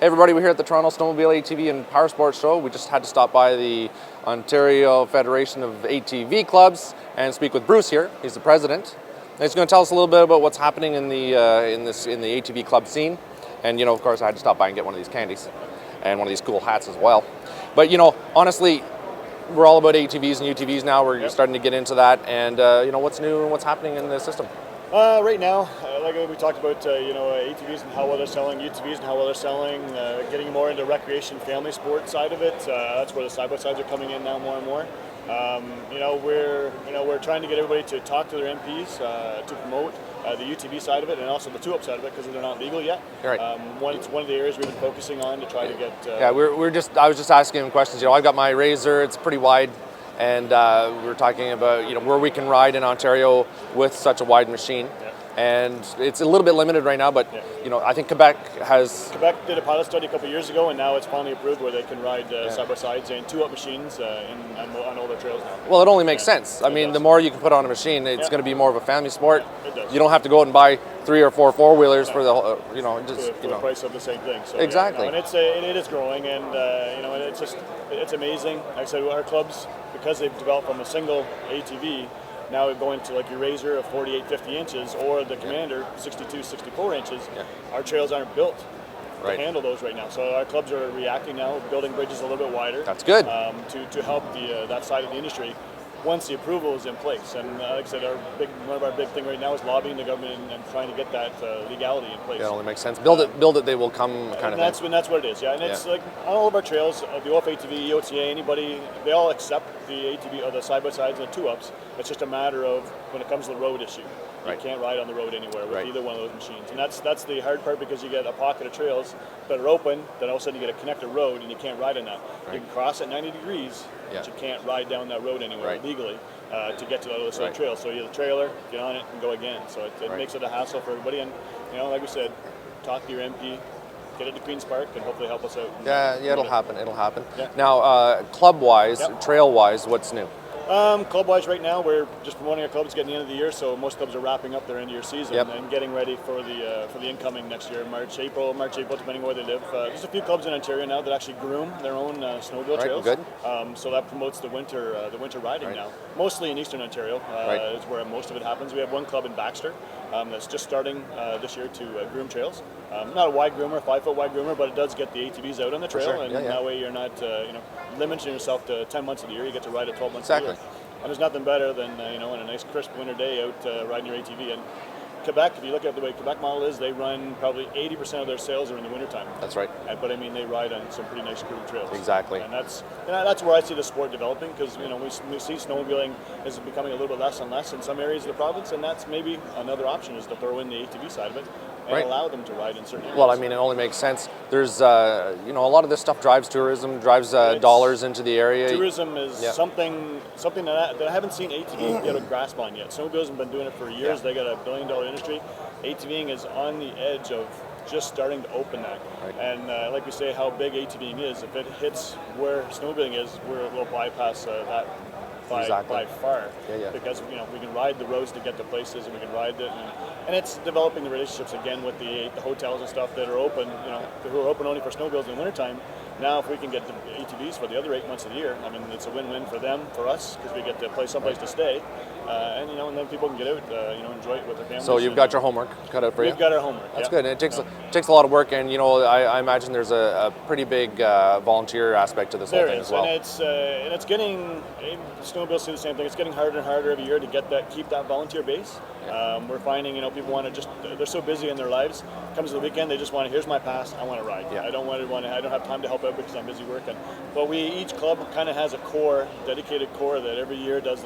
Hey everybody, we're here at the Toronto Snowmobile, ATV and PowerSports show. We just had to stop by the Ontario Federation of ATV clubs and speak with Bruce here. He's the president. And he's going to tell us a little bit about what's happening in the ATV club scene. And of course, I had to stop by and get one of these candies and one of these cool hats as well. But honestly, we're all about ATVs and UTVs now. We're starting to get into that. And what's new and what's happening in the system? Right now, like we talked about, ATVs and how well they're selling, UTVs and how well they're selling, getting more into recreation, family sport side of it. That's where the side-by-sides are coming in now more and more. We're trying to get everybody to talk to their MPs to promote the UTV side of it and also the two-up side of it because they're not legal yet. Right. It's one of the areas we've been focusing on to try to get. I was just asking him questions. I've got my Razor. It's pretty wide. And we were talking about where we can ride in Ontario with such a wide machine, and it's a little bit limited right now. But I think Quebec did a pilot study a couple of years ago, and now it's finally approved where they can ride side by sides and two-up machines on all their trails now. Well, it only makes sense. I mean, the more you can put on a machine, it's going to be more of a family sport. It does. You don't have to go out and buy 3 or 4 4-wheelers for the for the price of the same thing. So, exactly. And it is growing, and it's amazing. Like I said, our clubs, because they've developed from a single ATV, now we're going to like your Razor of 48, 50 inches or the Commander 62, 64 inches. Our trails aren't built to handle those right now. So our clubs are reacting now, building bridges a little bit wider. That's good. To help that side of the industry once the approval is in place. And like I said, one of our big thing right now is lobbying the government and trying to get that legality in place. Yeah, it only makes sense. Build it, they will come kind of thing. And that's what it is, And it's like on all of our trails, the OFATV, EOTA, anybody, they all accept the ATV or the side-by-sides and the two-ups. It's just a matter of when it comes to the road issue. You can't ride on the road anywhere with either one of those machines. And that's the hard part because you get a pocket of trails that are open, then all of a sudden you get a connector road and you can't ride on that. You can cross at 90 degrees, but you can't ride down that road anywhere legally to get to the other side of the trail. So you have the trailer, get on it, and go again. So it makes it a hassle for everybody. And, like we said, talk to your MP, get it to Queen's Park, and hopefully help us out. It'll happen. Now, club-wise, trail-wise, what's new? Club-wise, right now we're just promoting our clubs getting the end of the year, so most clubs are wrapping up their end of year season and getting ready for the incoming next year, March, April, depending on where they live. There's a few clubs in Ontario now that actually groom their own snowmobile trails. Good. So that promotes the winter riding now. Mostly in Eastern Ontario is where most of it happens. We have one club in Baxter that's just starting this year to groom trails. Not a wide groomer, 5-foot wide groomer, but it does get the ATVs out on the trail, and that way you're not limiting yourself to 10 months of the year. You get to ride it 12 months of the year. And there's nothing better than on a nice crisp winter day out riding your ATV. And Quebec, if you look at the way Quebec model is, they run probably 80% of their sales are in the wintertime. That's right. But I mean, they ride on some pretty nice groomed trails. Exactly. And that's where I see the sport developing because we see snowmobiling is becoming a little bit less and less in some areas of the province, and that's maybe another option is to throw in the ATV side of it and allow them to ride in certain areas. Well, I mean, it only makes sense. There's, a lot of this stuff drives tourism, drives dollars into the area. Tourism is something that I haven't seen ATV get a grasp on yet. Snowmobiles have been doing it for years. They got $1 billion industry. ATVing is on the edge of just starting to open that. And like we say, how big ATVing is, if it hits where snowmobiling is, we'll bypass that by far. Because we can ride the roads to get to places, and we can ride it, and it's developing the relationships again with the hotels and stuff that are open, who are open only for snowmobiles in the wintertime. Now, if we can get the ATVs for the other 8 months of the year, I mean, it's a win-win for them, for us, because we get to play someplace to stay, and then people can get out, enjoy it with their families. So you've got your homework cut out for you. We've got our homework. That's good. And it takes a lot of work, and I imagine there's a pretty big volunteer aspect to this whole thing as well. And it's getting snowmobiles do the same thing. It's getting harder and harder every year to keep that volunteer base. We're finding people want to they're so busy in their lives. Comes to the weekend, they just want to, here's my pass, I want to ride. I don't have time to help out because I'm busy working. But each club kind of has a dedicated core that every year does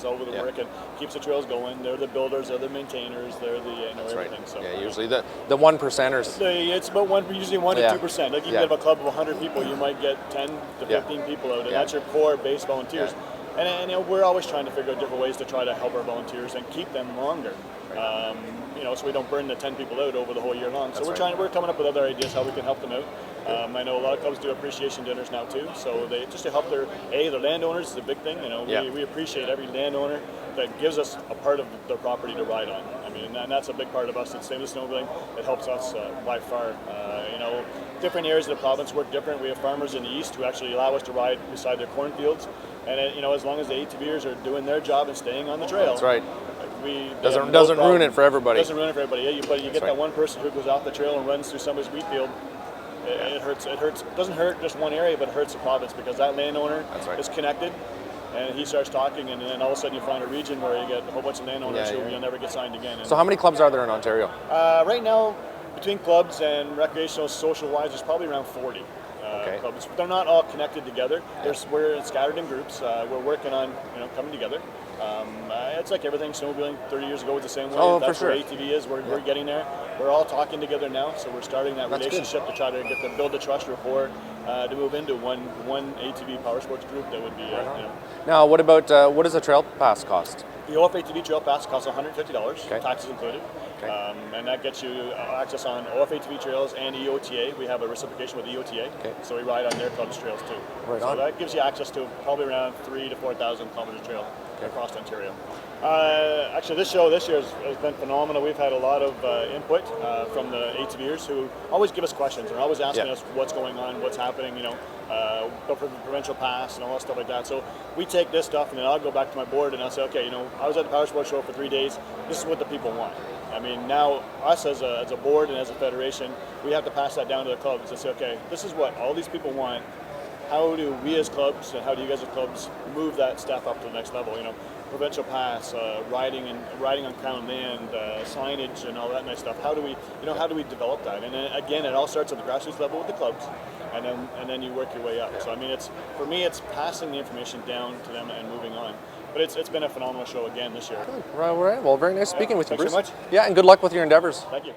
all of the work and keeps the trails going. They're the builders, they're the maintainers, they're the everything. So usually the 1%ers. It's about usually 1 to 2%. Like you get a club of 100 people, you might get 10 to 15 people out, and that's your core base volunteers. And we're always trying to figure out different ways to try to help our volunteers and keep them longer. So we don't burn the 10 people out over the whole year long. So we're coming up with other ideas how we can help them out. I know a lot of clubs do appreciation dinners now too, so they just to help their landowners is a big thing. You know, we appreciate every landowner that gives us a part of their property to ride on. I mean, and that's a big part of us. It's the same as snowmobiling. It helps us by far. You know, different areas of the province work different. We have farmers in the east who actually allow us to ride beside their cornfields, and you know, as long as the ATVers are doing their job and staying on the trail. That's right. Doesn't ruin it for everybody. Doesn't ruin it for everybody. Yeah, but you get that one person who goes off the trail and runs through somebody's wheat field. It hurts. It hurts. It doesn't hurt just one area, but it hurts the province because that landowner is connected, and he starts talking, and then all of a sudden you find a region where you get a whole bunch of landowners who you'll never get signed again. And so how many clubs are there in Ontario? Right now, between clubs and recreational, social-wise, there's probably around 40. Clubs. They're not all connected together. We're scattered in groups. We're working on coming together. It's like everything. Snowmobiling 30 years ago was the same way. That's where ATV is. We're getting there. We're all talking together now, so we're starting that relationship to try to build the trust rapport to move into one ATV PowerSports group that would be. Now, what about what does a trail pass cost? The OFATV trail pass costs $150, taxes included. And that gets you access on OFATV trails and EOTA. We have a reciprocation with EOTA, so we ride on their club's trails too. So that gives you access to probably around 3,000 to 4,000 kilometers of trail across Ontario. Actually, this show this year has been phenomenal. We've had a lot of input from the ATVers who always give us questions and are always asking us what's going on, what's happening, go for the provincial pass and all that stuff like that. So we take this stuff and then I'll go back to my board and I'll say, okay, I was at the PowerSports show for 3 days. This is what the people want. I mean, now us as a board and as a federation, we have to pass that down to the clubs and say, okay, this is what all these people want. How do we as clubs and how do you guys as clubs move that stuff up to the next level? Provincial pass, riding on crown land, signage, and all that nice stuff. How do we develop that? And then again, it all starts at the grassroots level with the clubs, and then you work your way up. So I mean, for me, it's passing the information down to them and moving on. But it's been a phenomenal show again this year. Right. Well, very nice speaking with you, Bruce. Thanks so much. Yeah, and good luck with your endeavors. Thank you.